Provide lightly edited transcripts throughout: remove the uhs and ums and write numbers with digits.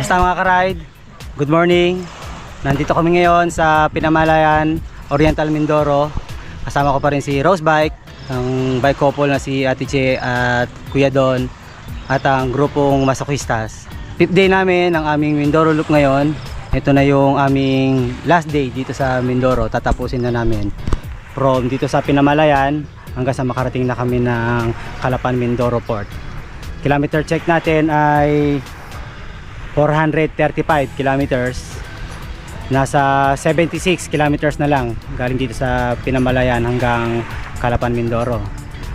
Kumusta mga ka-ride? Good morning. Nandito kami ngayon sa Pinamalayan, Oriental Mindoro. Kasama ko pa rin si Rose Bike, ang bike couple na si Ate Che at Kuya Don, at ang grupong masokistas. 5th day namin ang aming Mindoro loop ngayon. Ito na yung aming last day dito sa Mindoro. Tatapusin na namin from dito sa Pinamalayan hanggang sa makarating na kami ng Calapan Mindoro Port. Kilometer check natin ay 435 kilometers. Nasa 76 kilometers na lang galing dito sa Pinamalayan hanggang Calapan Mindoro.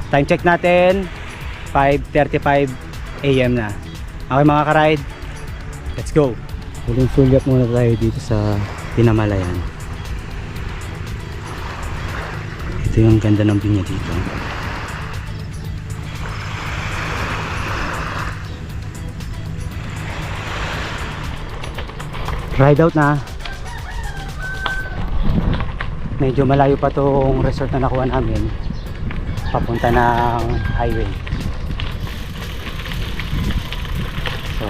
Time check natin 5:35 AM na. Okay mga ka-ride, let's go. Huling sulyap muna tayo dito sa Pinamalayan. Ito yung ganda ng binya dito. Ride out na. Medyo malayo pa tong resort na nakuha namin papunta ng highway. So,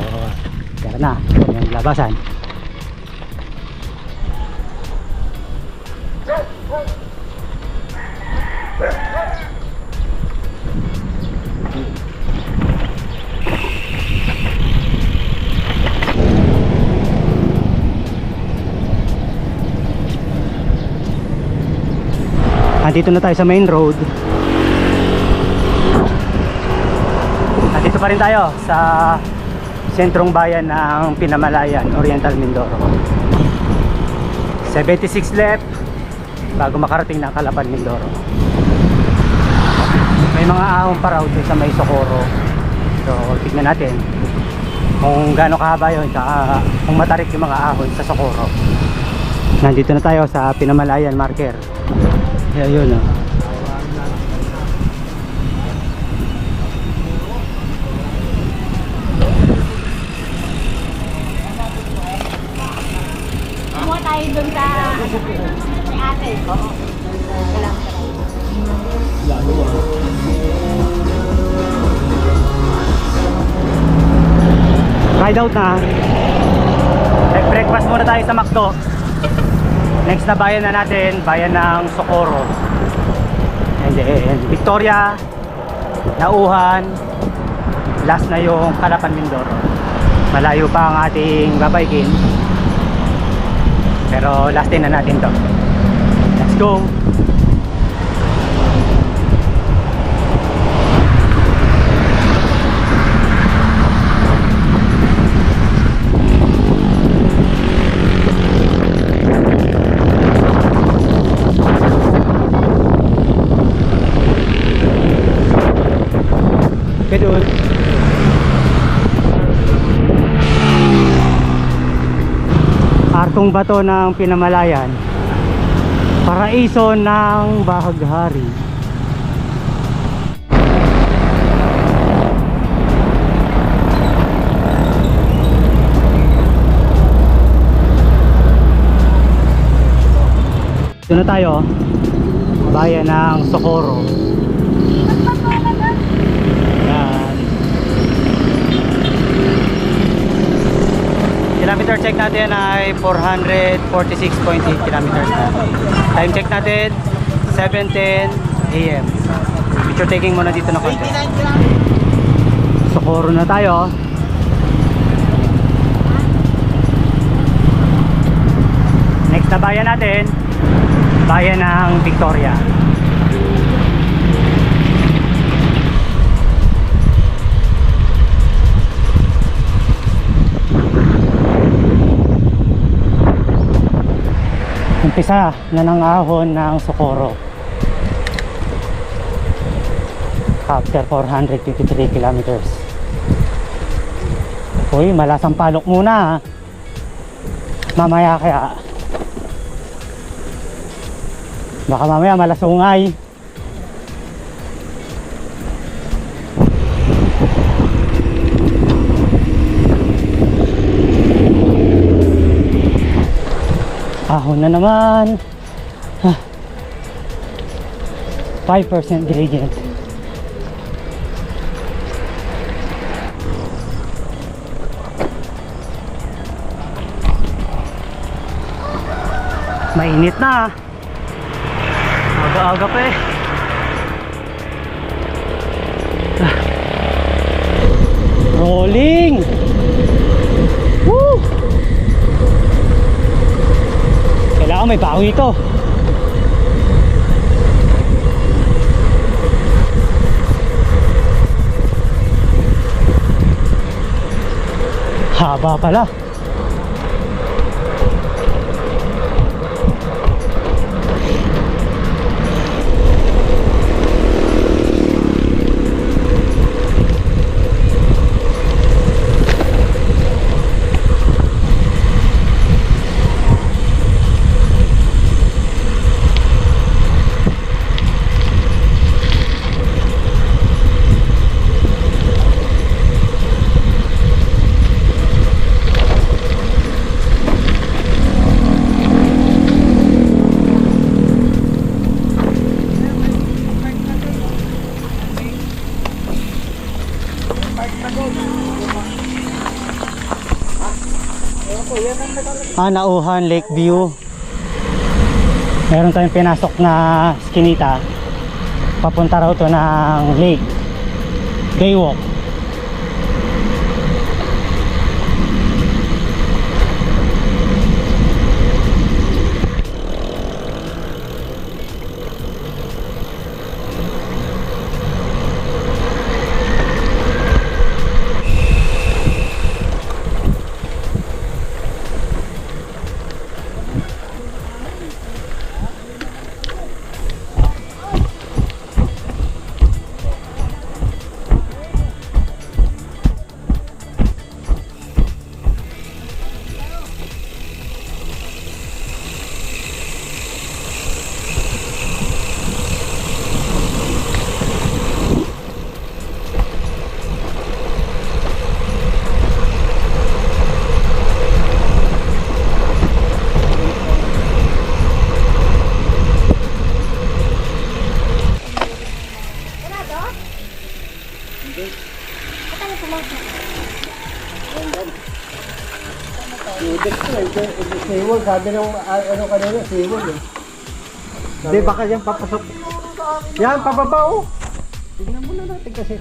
tara na. Yung labasan. Nandito na tayo sa main road. Nandito pa rin tayo sa sentrong bayan ng Pinamalayan, Oriental Mindoro. 76 left bago makarating ng Calapan Mindoro. May mga ahon pa raw sa may Socorro. So tignan natin kung gaano kahaba yun, saka kung matarik yung mga ahon sa Socorro. Nandito na tayo sa Pinamalayan marker. Ayun oh. Kumuha tayo dun sa ate. Oo. Ride out na. Breakfast muna tayo sa McDo. Next na bayan na natin, bayan ng Socorro. And then Victoria, Nauhan, last na yung Calapan Mindoro. Malayo pa ang ating babaykin, pero last day na natin to. Let's go. Kedul. Artong bato ng Pinamalayan, paraiso ng bahaghari. Ito na tayo, bayan ng Socorro. Kilometer check natin ay 446.8 kilometers na. Time check natin 7:10 AM. Picture taking muna dito na konti. Socorro na tayo. Next na bayan natin, bayan ng Victoria. Umpisa na ng ahon ng Socorro after 453 kilometers. Uy, malasang palok muna ha. Mamaya kaya baka mamaya malasungay. Ahon na naman. 5% gradient. Mainit na. Aga-aga pa eh. Rolling. Woo! Kailangan may bawi ito. Haba pala. Nauhan Lakeview. Meron tayong pinasok na skinita. Papunta raw to ng lake. Daywalk. Siwol, sabi ng ano kanina, siwol eh. Hindi, baka yan papasok. Yan, pababa oh. Tignan muna natin kasi.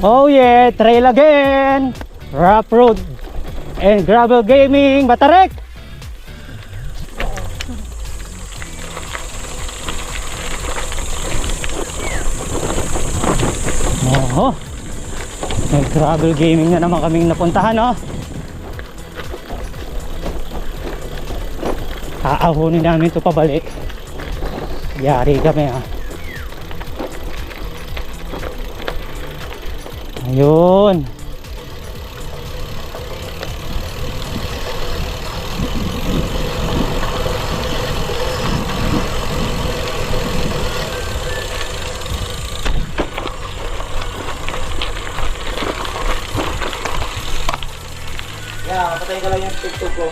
Oh yeah, trail again. Rough road and gravel gaming, Batarek. Oh, may gravel gaming na naman kaming napuntahan, oh. Aahunin namin ito pabalik. Yari kami, ah. Ayun. Patay ka lang yung TikTok ko.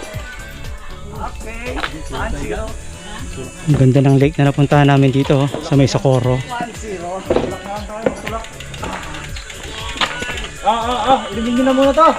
Okay. Ang ganda ng lake na napuntahan namin dito, oh, sa may Socorro. 1-0. Ilibing nyo na muna to.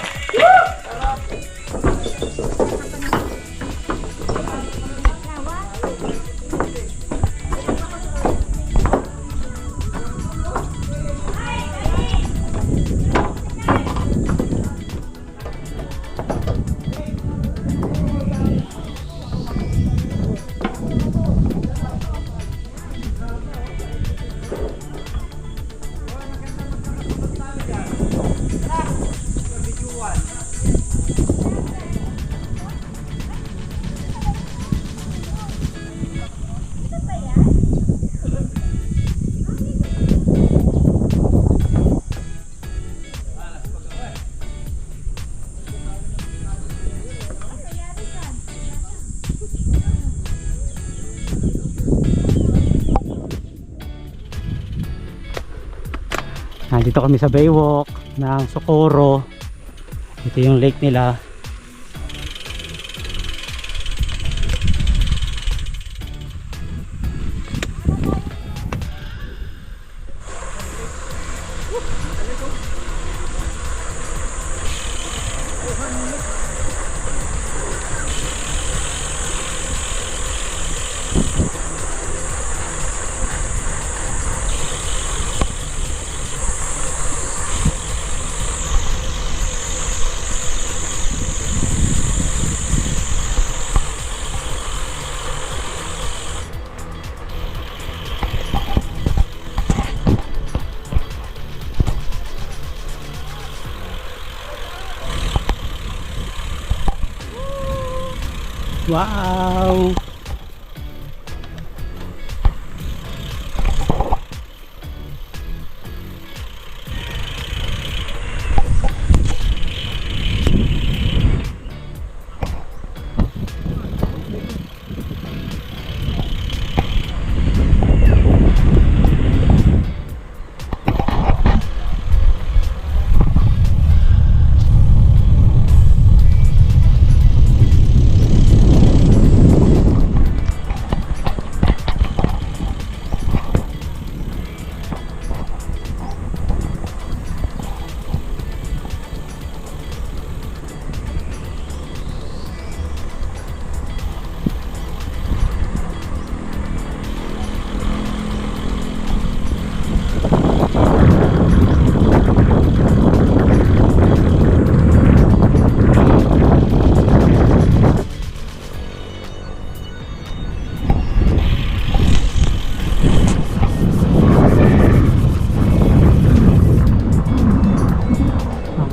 Nandito kami sa Baywalk ng Socorro. Ito yung lake nila. Wow!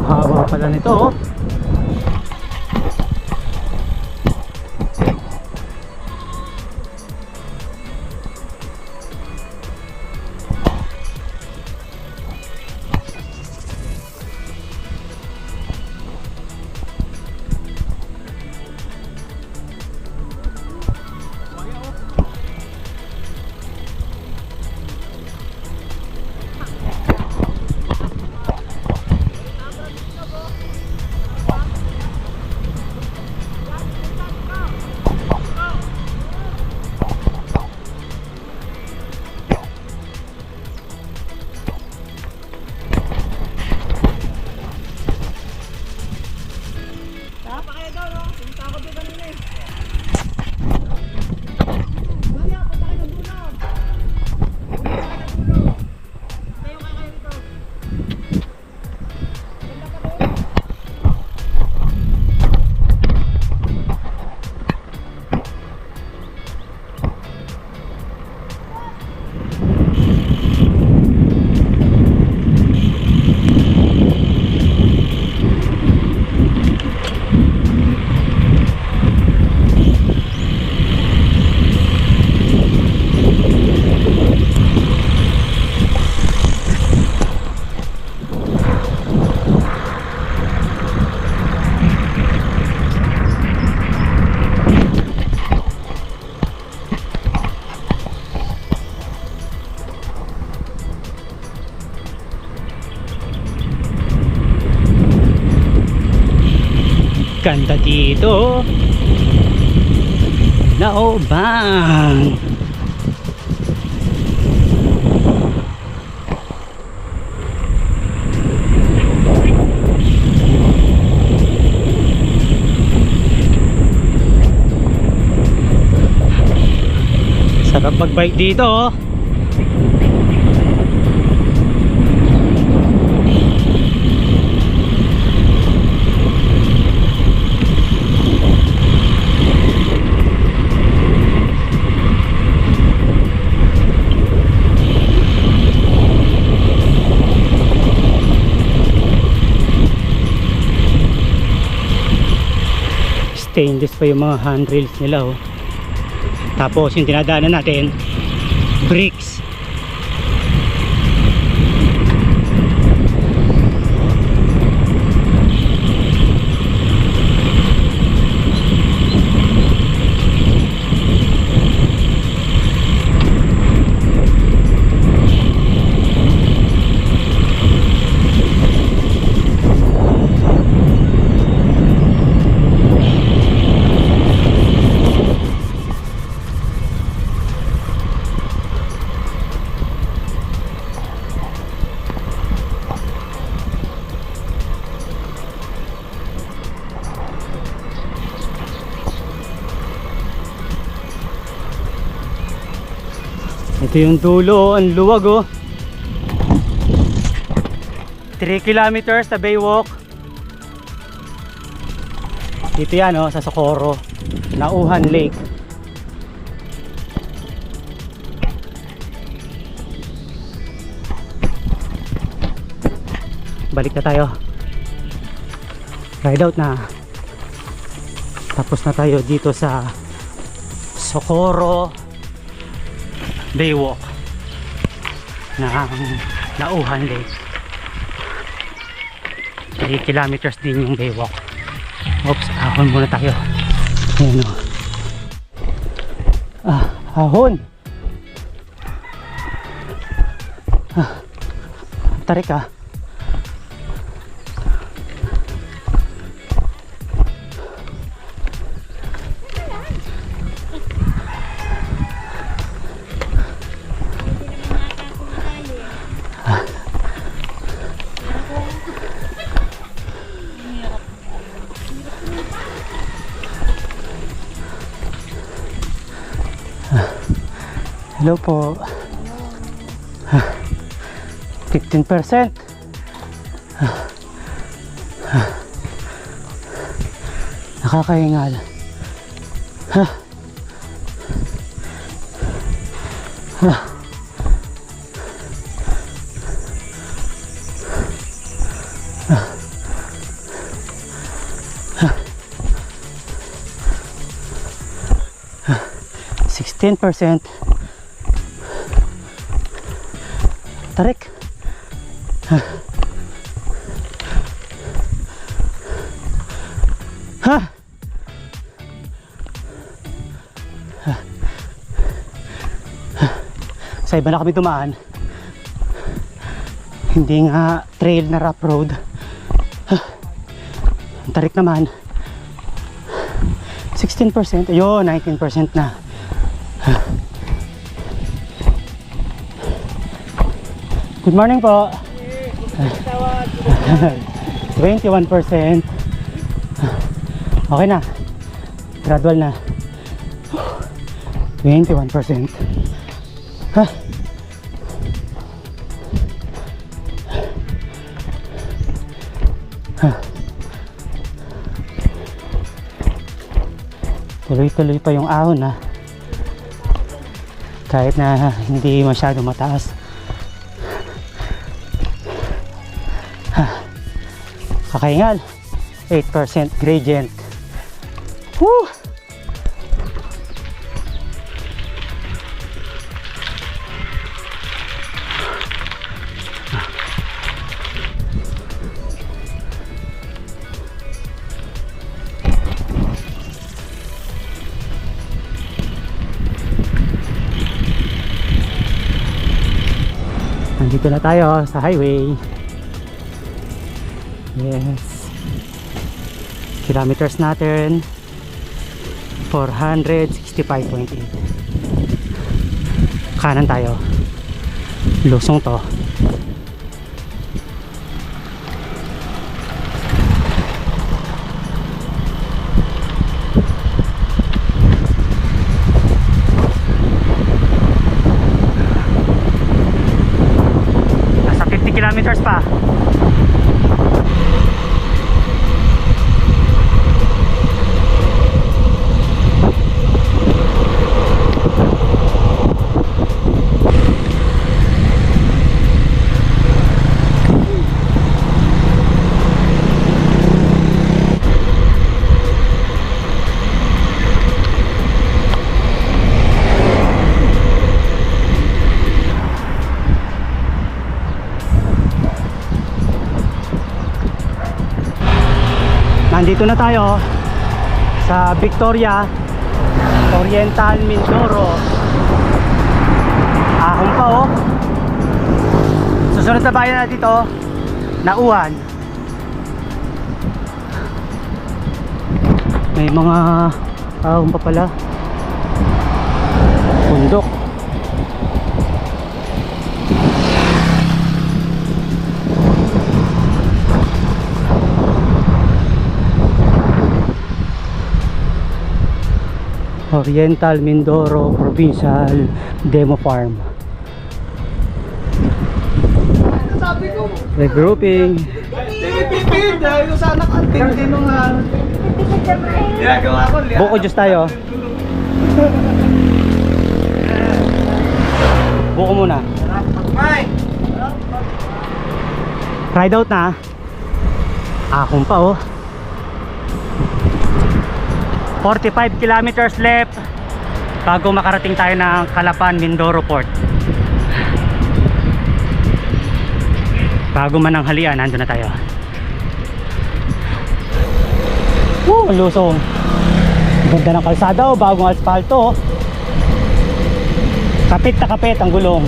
Haba pala nito oh. Ganda dito. Naobang. Sarap mag-bike dito oh. Stainless pa yung mga handrails nila oh. Tapos yung tinadaanan natin, bricks. Ito yung dulo, ang luwag oh. 3 kilometers na Baywalk. Dito yan oh, sa Socorro, Nauhan Lake. Balik na tayo. Ride out na. Tapos na tayo dito sa Socorro Baywalk ng Nauhan Lake. 3 kilometers din yung Baywalk. Oops, ahon muna tayo. Ayan o. Ahon. Tarik ah. Hello po. 15%. Nakakahingal. 16%. Tarik. Sa iba na kami dumaan. Hindi nga trail na rough road. Ang tarik naman. 16%. Ayun, 19% na. Good morning po. 21%. Okay na. Gradual na. 21%. Tuloy-tuloy pa yung ahon na. Kahit na hindi masyado mataas. Kakaingal. 8% gradient. Woo! Nandito na tayo sa highway. Yes. Kilometers natin 465.8. Kanan tayo. Lusong to. Nasa 50 kilometers pa. Nandito na tayo sa Victoria, Oriental Mindoro. Ahon pa oh. Susunod na bayan na dito, Nauhan. May mga ahon pa pala. Bundok. Oriental Mindoro Provincial Demo Farm. Regrouping. Tipid! Dahil ko sana kanting din nung ginagawa ko. Buko juice tayo. Buko muna. Mike! Ride out na. Akong pa oh. 45 kilometers left bago makarating tayo ng Calapan, Mindoro Port. Bago man ang halian, nandun na tayo. Woo, lusong. Ganda ng kalsada oh, bagong asfalto oh. Kapit na kapit ang gulong.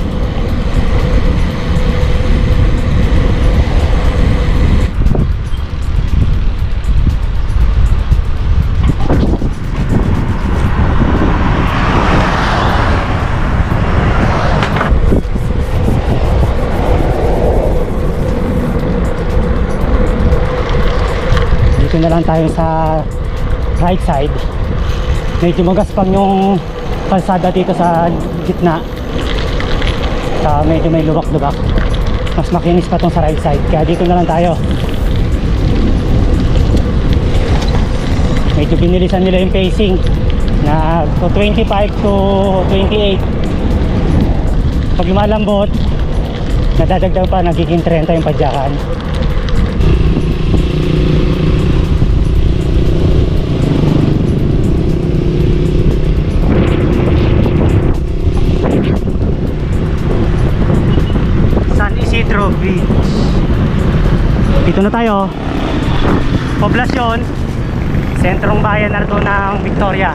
Dito na lang tayo sa right side. Medyo magaspang yung kalsada dito sa gitna. Medyo may lubak-lubak. Mas makinis pa tong sa right side. Kaya dito na lang tayo. Medyo binilisan nila yung pacing na 25 to 28. Pag lumalambot, nadadagdag pa, nagiging 30 yung padyakan. San Isidro Beach. Dito na tayo. Poblasyon, sentrong bayan na ito ng Victoria.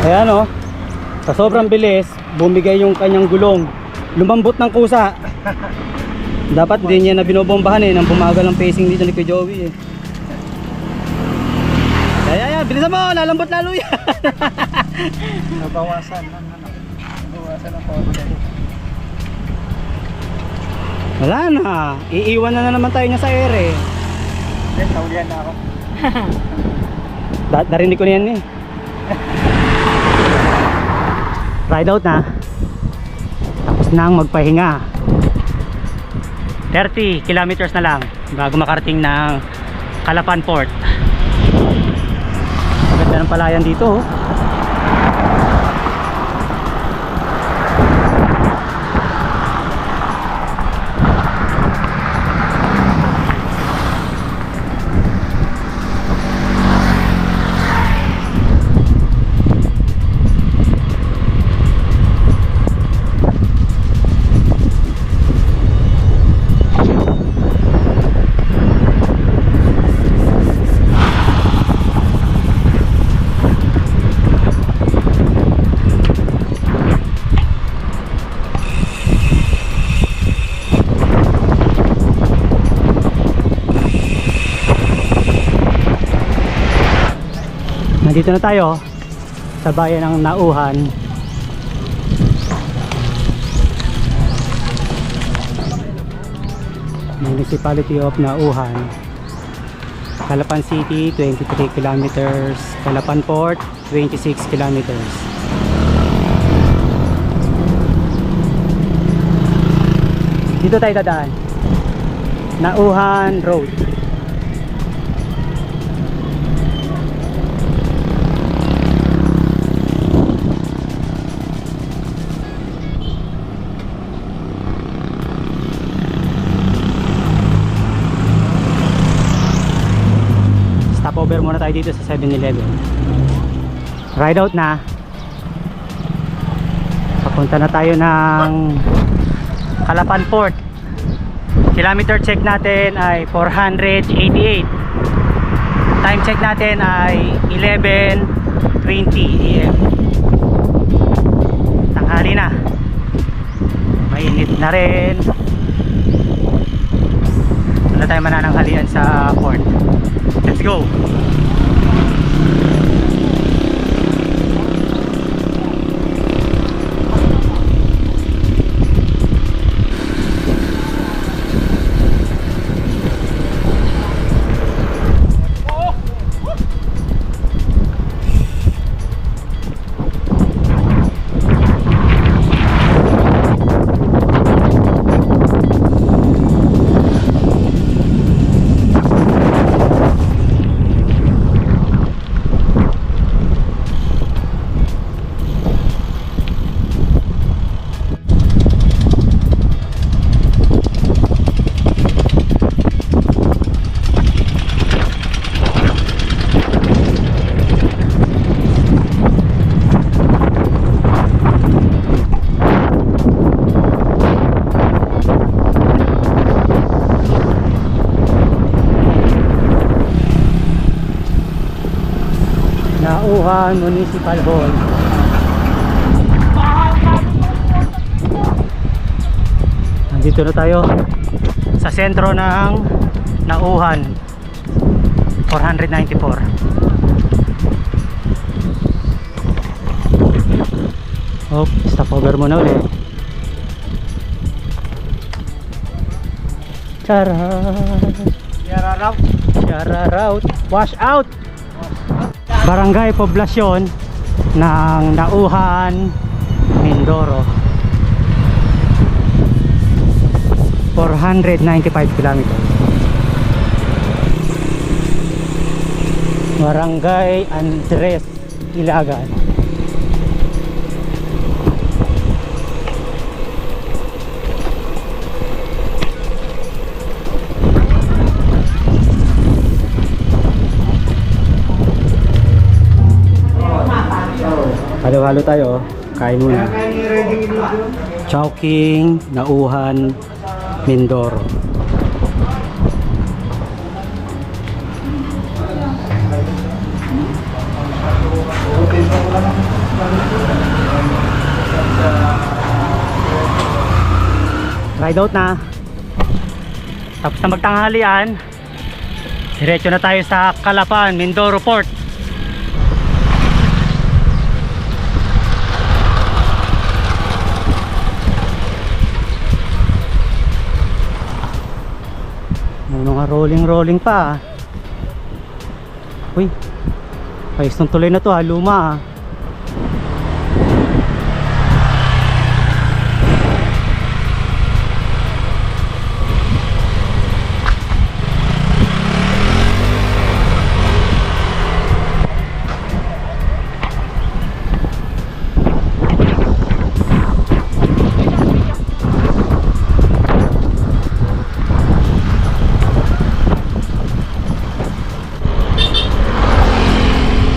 Ayan o, sa sobrang bilis, bumigay yung kanyang gulong. Lumambot ng kusa. Dapat din niya na binobombahan eh, nang bumagal ang pacing dito ni Kuya Joey eh. Ayan, bilisan mo, lalambot lalo yan. Nabawasan ng konti. Wala na, iiwan na naman tayo niya sa ere. Naulian na ako. Narinig ko na yan eh. Ride out na. Tapos nang magpahinga. 30 kilometers na lang bago makarating ng Calapan Port. Maganda ng palayan dito oh. Nandito na tayo sa bayan ng Nauhan. Municipality of Nauhan. Calapan City 23 kilometers, Calapan Port 26 kilometers. Dito tayo dadaan. Nauhan Road. stopover muna tayo dito sa 7-Eleven. Ride out na. Papunta na tayo ng Calapan Port. Kilometer check natin ay 488. Time check natin ay 11:20 AM. Tanghali na. Mainit na rin. Doon na tayo manananghalian sa port. Let's go! Nauhan Municipal Hall. Nandito na tayo sa sentro ng Nauhan 494. Oh, stopover muna ulit. Yara route. Wash out. Barangay Poblasyon ng Nauhan, Mindoro. 495 kilometers. Barangay Andres Ilagan. Halo-halo tayo, kain muna. Chowking, Nauhan, Mindoro. Ride out na. Tapos na magtanghalian. Diretso na tayo sa Calapan, Mindoro Port. Mga rolling pa. Uy, ayos ng tuloy na to ha, luma.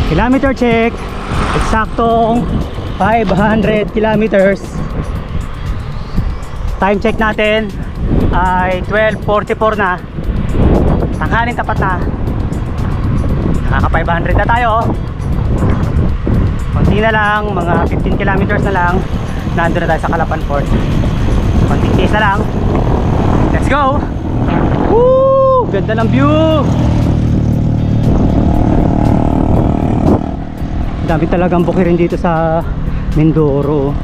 Kilometer check, eksaktong 500 kilometers. Time check natin ay 12:44 na. Tanghalin tapat na. Nakaka 500 na tayo. Konti na lang, mga 15 kilometers na lang. Nandun na tayo sa Calapan Port. Konting case na lang. Let's go! Woo! Ganda ng view! Dami talagang bukirin dito sa Mindoro.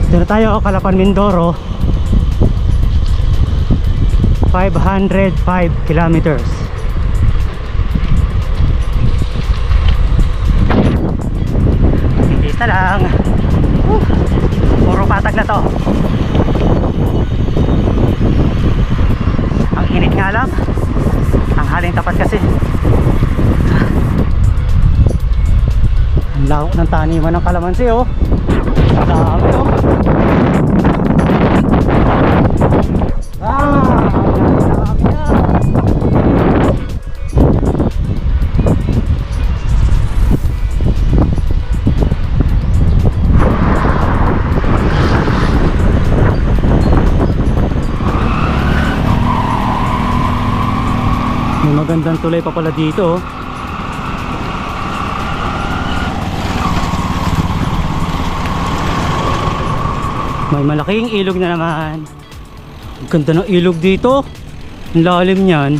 Dito na tayo, Calapan, Mindoro. 505 kilometers. Bilis na lang. Puro patag na to. Ang init nga lang. Ang haling tapat kasi. Ang lawak ng taniman ng kalamansi oh. Ang dami oh. May magandang tulay pa pala dito oh. May malaking ilog na naman. Ang ganda ng ilog dito. Ang lalim niyan.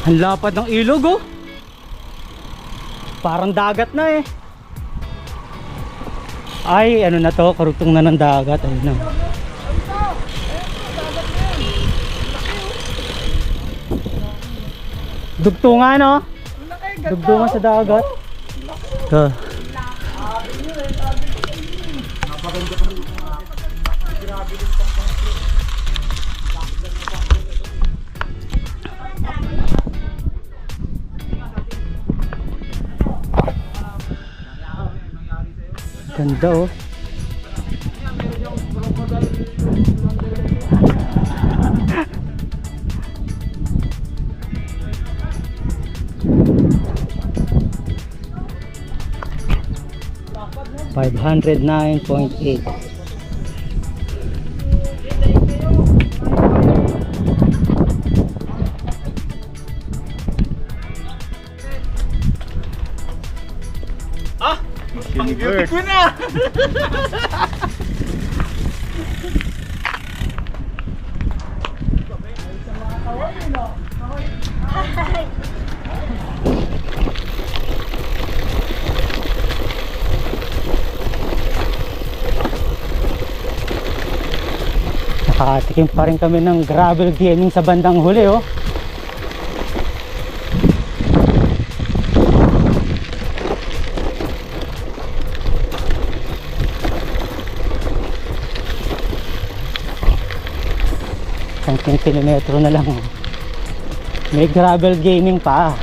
Ang lapad ng ilog oh. Parang dagat na eh. Ay ano na to, karugtong na ng dagat. Ayun na. Dugtungan no? Dugtungan sa dagat. Ito. Ganda oh. $509.8. Ang beauty ko na! Nakatikim pa rin kami ng gravel gaming sa bandang huli oh. Isang kilometro na lang oh. May gravel gaming pa.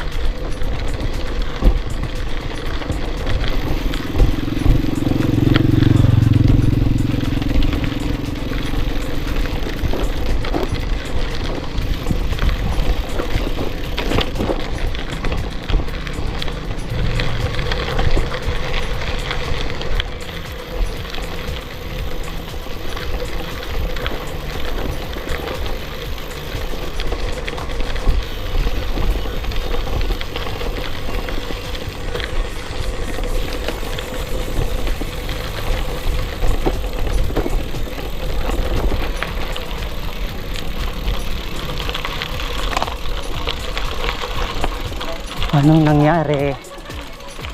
Anong nangyari?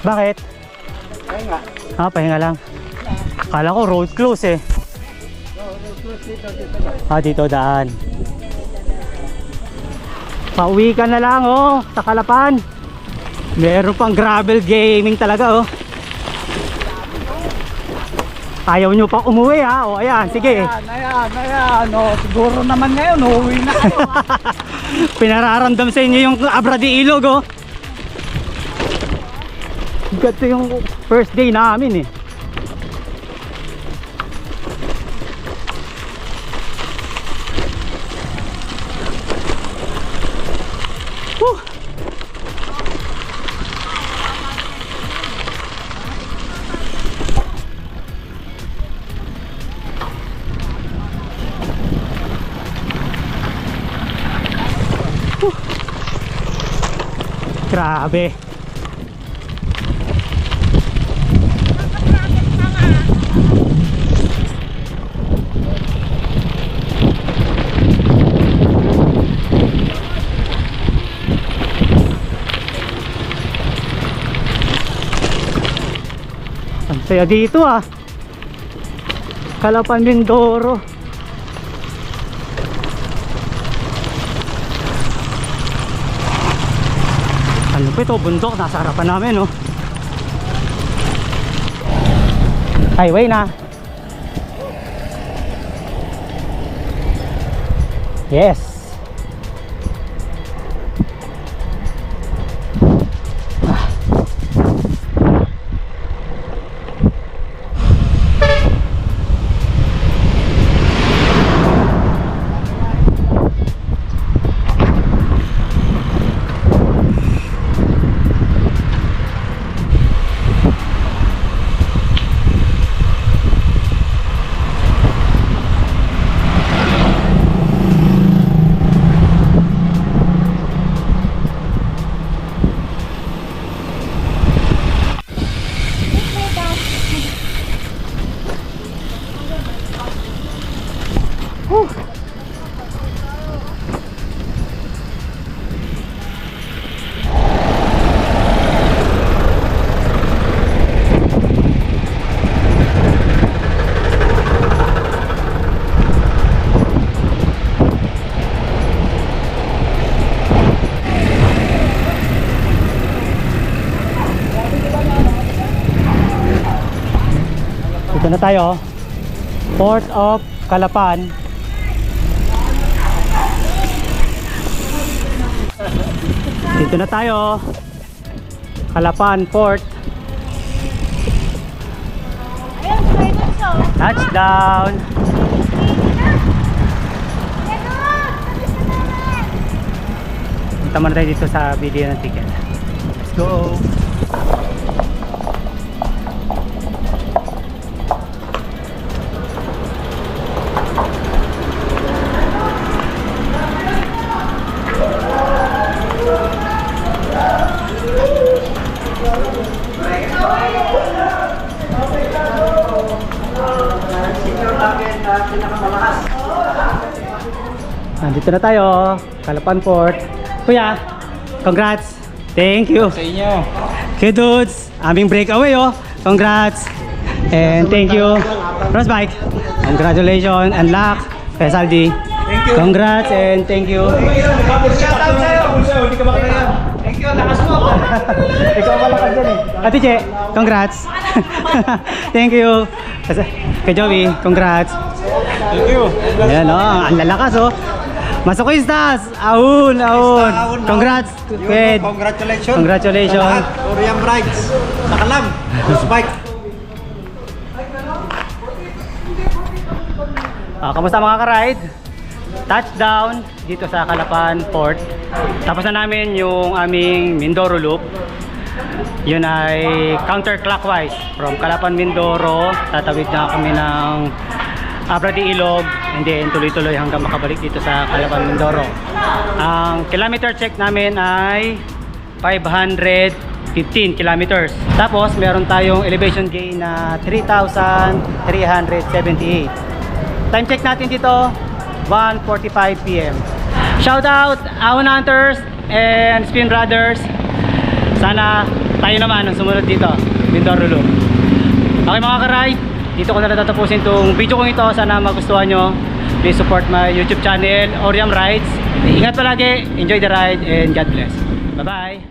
Bakit? Pahinga. Pahinga lang. Akala ko road close eh. Dito daan. Pauwi ka na lang oh, sa Calapan. Meron pang gravel gaming talaga oh. Ayaw nyo pa umuwi ha? O ayan, sige. Ayan. O, siguro naman ngayon, uuwi na kayo. Pinararamdam sa inyo yung Abradi Ilog oh. Ganito yung first day namin eh. Whew. Grabe. Ang saya dito ah. Calapan, Mindoro. Ano pa ito? Bundok. Nasa harapan namin, no? Highway na. Yes. Dito na tayo. Port of Calapan. Dito na tayo. Calapan Port. Ayun, may bunso. Touchdown. Punta muna tayo dito sa video ng ticket. Let's go. Nandito na tayo, Calapan Port. Kuya, congrats. Thank you. Sa inyo. Okay dudes, aming breakaway oh. Congrats. And thank you. Rosebike. Congratulations and luck. Kay Saldi. Thank you. Congrats and thank you. Shoutout sa'yo. Hindi ka makakaya. Thank you. Lakas mo. Ikaw malakas dyan eh. Ate Che, congrats. Thank you. Kay Joey, congrats. Thank you. Ayan oh, ang lalakas oh. Masokistas! Ahun, ahun. Congrats. Ked. Congratulations. Congratulations. Oriam Rides. Nakalam. Bike. Kamusta mga ka-ride? Touchdown dito sa Calapan Port. Tapos na namin yung aming Mindoro Loop. Yun ay counterclockwise from Calapan, Mindoro. Tatawid na kami ng Abrati, Ilog, and then tuloy-tuloy hanggang makabalik dito sa Calapan, Mindoro. Ang kilometer check namin ay 515 kilometers. Tapos meron tayong elevation gain na 3,378. Time check natin dito 1:45 PM. Shout out Ahon Hunters and Spin Brothers. Sana tayo naman ang sumunod dito, Mindoro Loop. Okay mga ka-ride, dito ko na natatapusin itong video kong ito. Sana magustuhan nyo. Please support my YouTube channel, Oriam Rides. Ingat palagi, enjoy the ride, and God bless. Bye bye.